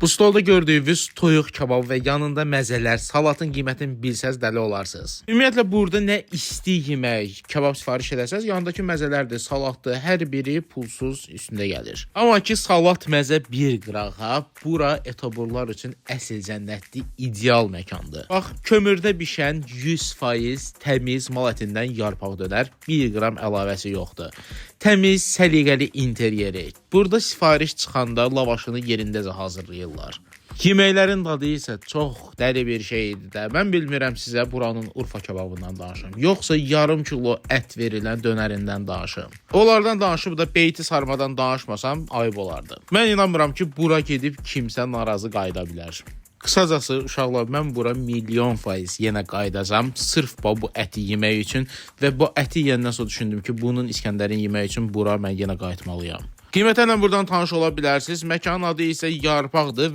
Bu stolda gördüyünüz toyuq kebab və yanında məzələr, salatın qiymətini bilsəz dəli olarsınız. Ümumiyyətlə burada nə isti yemək, kebab sifariş edərsəz, yanındakı məzələrdir, salatdır, hər biri pulsuz üstündə gəlir. Amma ki salat məzə 1 qırağa, bura etoburlar üçün əsl cənnətli ideal məkandır. Bax, kömürdə bişən 100% təmiz mal ətindən yarpaq dönər, 1 qram əlavəsi yoxdur. Təmiz, səliqəli interyeri. Burada sifariş çıxanda lavaşını yerindəcə hazırlayırlar. Yeməklərin dadı isə çox dəli bir şeydir də. Mən bilmirəm sizə buranın Urfa kebabından danışım, yoxsa yarım kilo ət verilən dönərindən danışım. Onlardan danışıb da beyti sarmadan danışmasam ayıb olardı. Mən inanmıram ki, bura gedib kimsə narazı qayıda bilər. Qısacası uşaqlar, mən bura %100% yenə qayıdacam, sırf bu əti yemək üçün və bu əti yeyəndən sonra düşündüm ki, bunun İskəndərin yemək üçün bura mən yenə qayıtmalıyam. Qiymətlə buradan tanış ola bilərsiniz. Məkanın adı isə Yarpaqdır.